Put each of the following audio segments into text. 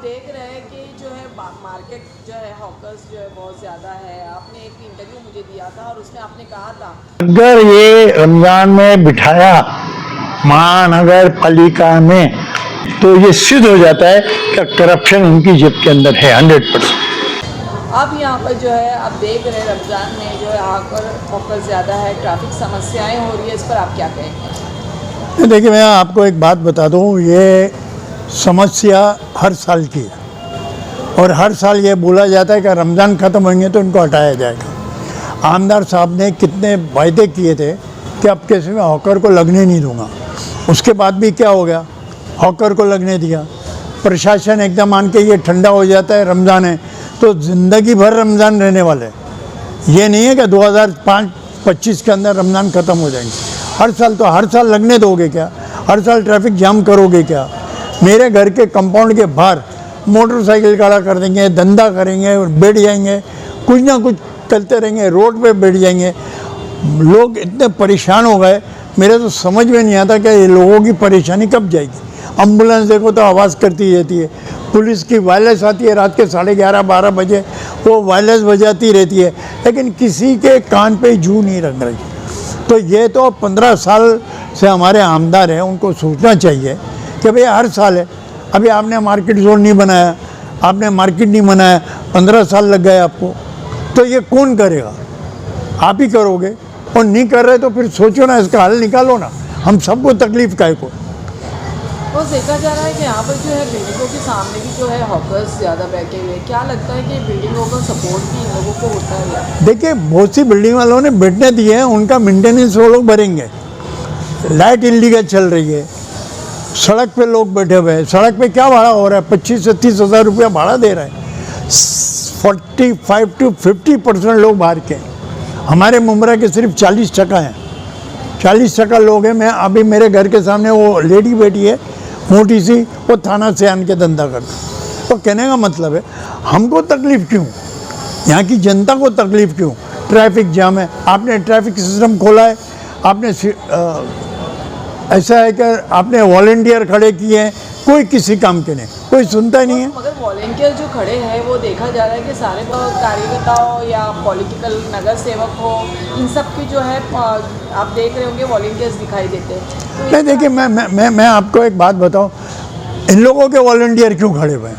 देख रहे हैं कि जो है मार्केट जो है हॉकर्स जो है बहुत ज़्यादा है। आपने एक इंटरव्यू मुझे दिया था और उसमें आपने कहा था अगर ये रमजान में बिठाया महानगर पालिका में तो ये सिद्ध हो जाता है कि करप्शन उनकी जेब के अंदर है 100%। अब यहाँ पर जो है आप देख रहे हैं रमज़ान में जो है हॉकर ज़्यादा है, ट्रैफिक समस्याएं हो रही है, इस पर आप क्या कहेंगे? देखिए, मैं आपको एक बात बता दूं, ये समस्या हर साल की है और हर साल ये बोला जाता है कि रमज़ान ख़त्म होंगे तो इनको हटाया जाएगा। आमदार साहब ने कितने वायदे किए थे कि अब किसी में हॉकर को लगने नहीं दूंगा। उसके बाद भी क्या हो गया, हॉकर को लगने दिया। प्रशासन एकदम मान के ये ठंडा हो जाता है, रमज़ान है तो ज़िंदगी भर रमज़ान रहने वाले। ये नहीं है कि 2025 के अंदर रमज़ान ख़त्म हो जाएंगे। हर साल लगने दोगे क्या? हर साल ट्रैफिक जाम करोगे क्या? मेरे घर के कंपाउंड के बाहर मोटरसाइकिल खड़ा कर देंगे, धंधा करेंगे और बैठ जाएंगे, कुछ ना कुछ चलते रहेंगे, रोड पे बैठ जाएंगे। लोग इतने परेशान हो गए, मेरे तो समझ में नहीं आता कि ये लोगों की परेशानी कब जाएगी। एम्बुलेंस देखो तो आवाज़ करती रहती है, पुलिस की वायरलेस आती है रात के 11:30-12 बजे, वो वायरलेस बजाती रहती है, लेकिन किसी के कान पे जू नहीं रख रही। तो ये तो 15 साल से हमारे आमदार हैं, उनको सोचना चाहिए कि भाई हर साल है। अभी आपने मार्केट जोन नहीं बनाया, आपने मार्केट नहीं बनाया, 15 साल लग गए आपको, तो ये कौन करेगा? आप ही करोगे। और नहीं कर रहे तो फिर सोचो ना, इसका हल निकालो ना। हम सबको तकलीफ काहे को? तो देखा जा रहा है कि यहाँ पर जो है बिल्डिंगों के सामने भी जो है हॉकर्स ज़्यादा बैठे हुए हैं। क्या लगता है कि बिल्डिंगों का सपोर्ट भी इन लोगों को होता है या? देखिए, बहुत सी बिल्डिंग वालों ने बैठने दिए हैं, उनका मेंटेनेंस वो लोग भरेंगे। लाइट इलीगल चल रही है, सड़क पे लोग बैठे हुए हैं। सड़क पे क्या भाड़ा हो रहा है? 25 से 30 हज़ार रुपया भाड़ा दे रहा है। 45 to 50% लोग बाहर के हैं। हमारे मुमरा के सिर्फ 40% हैं। 40% लोग हैं। मैं अभी मेरे घर के सामने वो लेडी बैठी है मोटी सी, वो थाना से आन के धंधा करती। तो कहने का मतलब है, हमको तकलीफ़ क्यों? यहाँ की जनता को तकलीफ़ क्यों? ट्रैफिक जाम है, आपने ट्रैफिक सिस्टम खोला है, आपने ऐसा है कि आपने वॉलंटियर खड़े किए हैं, कोई किसी काम के नहीं, कोई सुनता ही नहीं है। मगर वॉलंटियर जो खड़े हैं वो देखा जा रहा है कि सारे कार्यकर्ता हो या पॉलिटिकल नगर सेवक हो, इन सब की जो है आप देख रहे होंगे वॉलंटियर्स दिखाई देते हैं। तो नहीं, देखिए, मैं आपको एक बात बताऊं, इन लोगों के वॉलंटियर क्यों खड़े हुए हैं?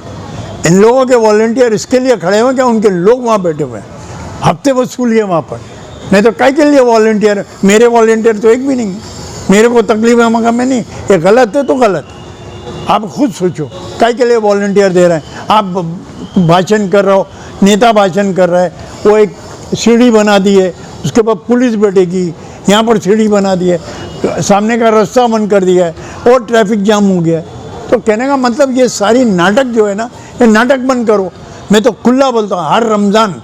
इन लोगों के वॉलंटियर इसके लिए खड़े हुए हैं कि उनके लोग वहाँ बैठे हुए हैं, हफ्ते वसूलिए वहाँ पर। नहीं तो काय के लिए वॉलंटियर? मेरे वॉलंटियर तो एक भी नहीं है। मेरे को तकलीफ है मगर मैं नहीं, ये गलत है तो गलत। आप खुद सोचो, काय के लिए वॉलंटियर दे रहे हैं? आप भाषण कर रहे हो, नेता भाषण कर रहा है, वो एक सीढ़ी बना दी है, उसके बाद पुलिस बैठेगी, यहाँ पर सीढ़ी बना दी है, सामने का रास्ता बंद कर दिया है और ट्रैफिक जाम हो गया है। तो कहने का मतलब ये सारी नाटक जो है ना, ये नाटक बंद करो। मैं तो खुला बोलता हूँ, हर रमज़ान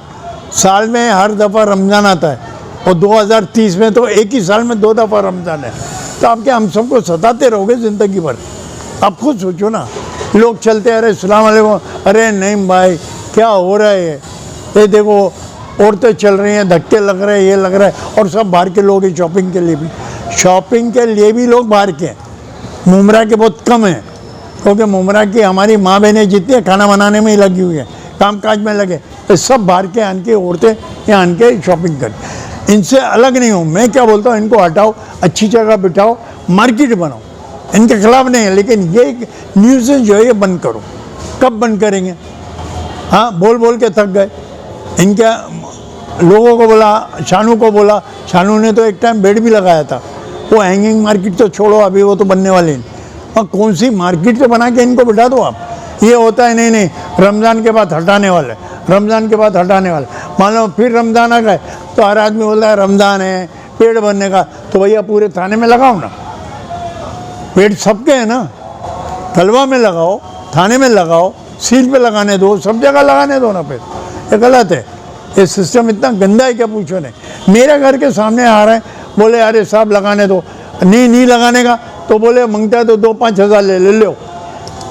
साल में हर दफ़ा रमज़ान आता है और 2030 में तो एक ही साल में 2 दफ़ा रमज़ान है। तो आप क्या हम सबको सताते रहोगे ज़िंदगी भर? आप खुद सोचो ना। लोग चलते आ रहे, सलाम अलैकुम, अरे नहीं भाई क्या हो रहा है? ये देखो औरतें चल रही हैं, धक्के लग रहे हैं, ये लग रहा है। और सब बाहर के लोग हैं, शॉपिंग के लिए भी लोग बाहर के हैं। मुमरा के बहुत कम हैं, क्योंकि मुमरा की हमारी माँ बहनें जितनी हैं खाना बनाने में ही लगी हुई हैं, काम काज में लगे। तो सब बाहर के आन के औरतें यहाँ आन के शॉपिंग कर, इनसे अलग नहीं हूँ। मैं क्या बोलता हूँ, इनको हटाओ, अच्छी जगह बिठाओ, मार्केट बनाओ। इनके खिलाफ नहीं है, लेकिन ये न्यूज़ जो है ये बंद करो। कब बंद करेंगे? हाँ, बोल बोल के थक गए। इनके लोगों को बोला, शानू को बोला, शानू ने तो एक टाइम बेड भी लगाया था। वो हैंगिंग मार्केट तो छोड़ो, अभी वो तो बनने वाले हैं। और कौन सी मार्केट तो बना के इनको बिठा दो आप। ये होता है नहीं रमज़ान के बाद हटाने वाले, रमज़ान के बाद हटाने वाले। मान लो फिर रमज़ान आ गए तो हर आदमी बोलता है रमज़ान है, पेड़ भरने का। तो भैया पूरे थाने में लगाओ ना, पेड़ सबके हैं ना, तलवा में लगाओ, थाने में लगाओ, सील पे लगाने दो, सब जगह लगाने दो ना पेड़। ये गलत है, ये सिस्टम इतना गंदा है क्या पूछो नहीं। मेरे घर के सामने आ रहे हैं, बोले अरे साहब लगाने दो, नहीं लगाने का तो बोले मांगता है तो 2-5 हज़ार ले लो।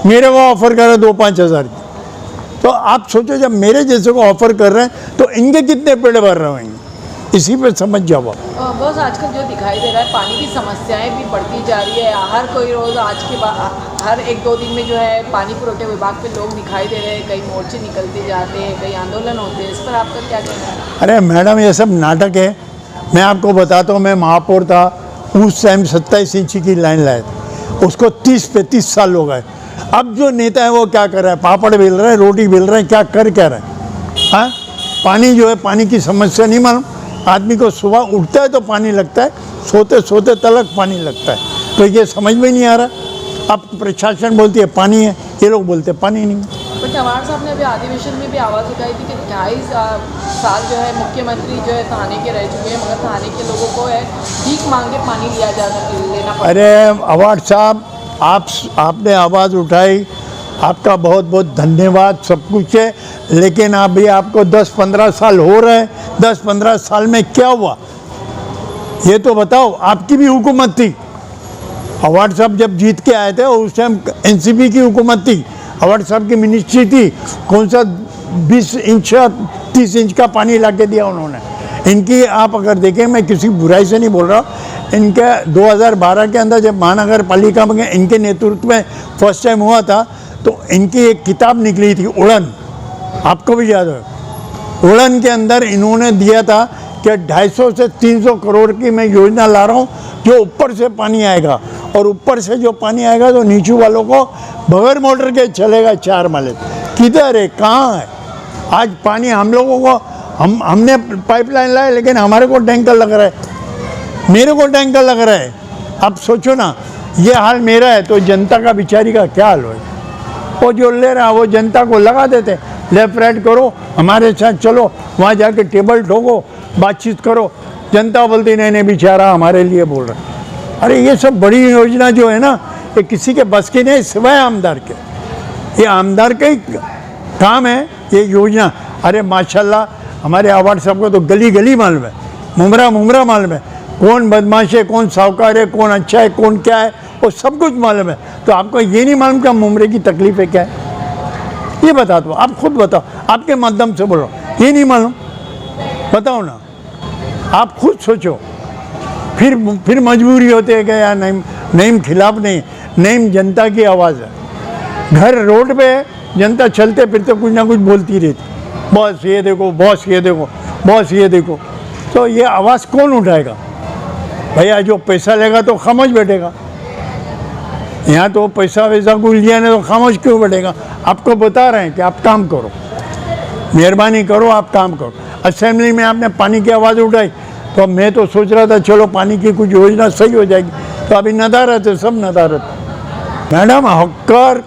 मेरे को ऑफ़र कर रहे 2-5 हज़ार की। तो आप सोचो, जब मेरे जैसे को ऑफ़र कर रहे हैं तो इनके कितने पेड़ भर रहे होंगे? इसी पे समझ जाओ आप। बस आजकल जो दिखाई दे रहा है, पानी की समस्याएं भी बढ़ती जा रही है। हर कोई रोज़ आज के बाद हर एक दो दिन में जो है पानी पुरोठे विभाग पे लोग दिखाई दे रहे हैं, कई मोर्चे निकलते जाते हैं, कई आंदोलन होते हैं, इस पर आपका क्या कहना है? अरे मैडम ये सब नाटक है। मैं आपको बताता हूँ, मैं महापौर था उस टाइम 27 इंची की लाइन लाए थे, उसको 30-35 साल हो गए। अब जो नेता है वो क्या कर रहा है? पापड़ बेल रहे हैं, रोटी बेल रहे हैं, क्या कर रहे हैं? हाँ, पानी जो है, पानी की समस्या नहीं मालूम। आदमी को सुबह उठता है तो पानी लगता है, सोते सोते तलक पानी लगता है, तो ये समझ में नहीं आ रहा। अब प्रशासन बोलती है पानी है, ये लोग बोलते हैं पानी नहीं है। पर चव्हाण साहब ने अभी अधिवेशन में भी आवाज़ उठाई थी कि 2.5 साल जो है मुख्यमंत्री जो है थाने के रह चुके हैं, मगर थाने के लोगों को है भीख मांग के पानी लेना पड़ता है। अरे अवार्ड साहब, आपने आवाज़ उठाई, आपका बहुत बहुत धन्यवाद, सब कुछ है। लेकिन अभी आपको 10-15 साल हो रहे हैं, 10-15 साल में क्या हुआ ये तो बताओ। आपकी भी हुकूमत थी, अवार्ड साहब जब जीत के आए थे उस टाइम एनसीपी की हुकूमत थी, अवार्ड साहब की मिनिस्ट्री थी। कौन सा 20 इंच 30 इंच का पानी ला के दिया उन्होंने? इनकी आप अगर देखें, मैं किसी बुराई से नहीं बोल रहा, इनके 2012 के अंदर जब महानगर पालिका में इनके नेतृत्व में फर्स्ट टाइम हुआ था, तो इनकी एक किताब निकली थी उड़न, आपको भी याद है। उड़न के अंदर इन्होंने दिया था कि 250 से 300 करोड़ की मैं योजना ला रहा हूँ, जो ऊपर से पानी आएगा, और ऊपर से जो पानी आएगा तो नीचू वालों को बगैर मोटर के चलेगा 4 माले। किधर है, कहाँ है? आज पानी हम लोगों को, हमने पाइपलाइन लाए, लेकिन हमारे को टैंकर लग रहा है, मेरे को टैंकर लग रहा है। अब सोचो ना, ये हाल मेरा है तो जनता का बेचारी का क्या हाल हो? वो जो ले रहा वो जनता को लगा देते, लेफ्ट राइट करो, हमारे साथ चलो, वहाँ जाके टेबल ठोको, बातचीत करो। जनता बोलती नहीं नहीं, बेचारा हमारे लिए बोल रहा है। अरे ये सब बड़ी योजना जो है ना, ये किसी के बस की नहीं, सिवाय आमदार के। ये आमदार का ही काम है ये योजना। अरे माशाल्लाह, हमारे अवार्ड साहब को तो गली गली मालूम है, मुमरा मुमरा मालूम है, कौन बदमाश है, कौन साहूकार है, कौन अच्छा है, कौन क्या है, वो सब कुछ मालूम है। तो आपको ये नहीं मालूम कि मुमरे की तकलीफ है क्या है? ये बता दो, आप खुद बताओ, आपके माध्यम से बोलो, ये नहीं मालूम? बताओ ना, आप खुद सोचो। फिर मजबूरी होती है कि यार नईम खिलाफ नहीं, नईम जनता की आवाज़ है। घर रोड पे जनता चलते फिरते कुछ ना कुछ बोलती रहती, बॉस ये देखो, बॉस ये देखो, बॉस ये देखो। तो ये आवाज़ कौन उठाएगा? भैया जो पैसा लेगा तो खामोश बैठेगा। यहाँ तो पैसा वैसा कुछ लिया नहीं तो खामोश क्यों बैठेगा? आपको बता रहे हैं कि आप काम करो, मेहरबानी करो, आप काम करो। असेंबली में आपने पानी की आवाज़ उठाई, तो मैं तो सोच रहा था चलो पानी की कुछ योजना सही हो जाएगी, तो अभी नदारत है, सब नदारत। मैडम हॉकर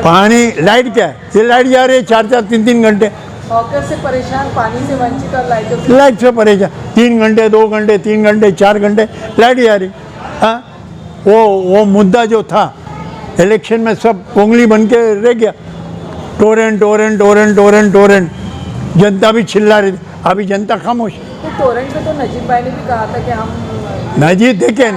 पानी, लाइट क्या है? ये लाइट जा रही है 4-4, 3-3 घंटे। हॉकर से परेशान, पानी से वंचित और लाइट से परेशान, 3 घंटे, 2 घंटे, 3 घंटे, 4 घंटे लाइट जा रही। हाँ, वो मुद्दा जो था इलेक्शन में सब पोंगली बन के रह गया। Torrent Torrent Torrent Torrent Torrent, जनता भी चिल्ला रही थी, अभी जनता खामोश। तो टोरेंट पे तो नजीब भाई ने भी कहा था कि हम नजीब देखिए,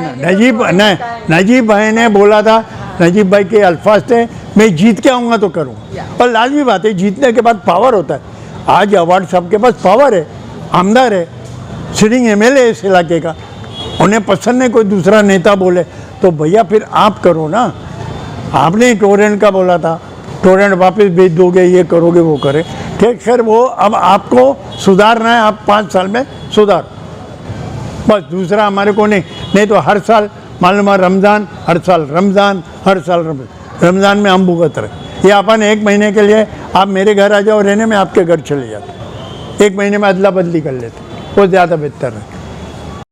नजीब भाई ने बोला था, नजीब भाई के अल्फाज थे, मैं जीत के आऊँगा तो करूँगा। पर लाजमी बात है, जीतने के बाद पावर होता है। आज अवार्ड साहब के पास पावर है, आमदार है, सिटिंग एमएलए इस इलाके का, उन्हें पसंद नहीं कोई दूसरा नेता बोले, तो भैया फिर आप करो ना। आपने टोरेंट का बोला था, टोरेंट वापस भेज दोगे, ये करोगे, वो करे, ठीक। खैर वो अब आपको सुधारना है, आप 5 साल में सुधार, बस। दूसरा हमारे को नहीं तो हर साल मालूम है रमज़ान, हर साल रमज़ान, हर साल रमज़ान में हम भुगत रहे। ये अपन 1 महीने के लिए आप मेरे घर आ जाओ रहने में, आपके घर चले जाते, 1 महीने में अदला बदली कर लेते, वो ज़्यादा बेहतर है।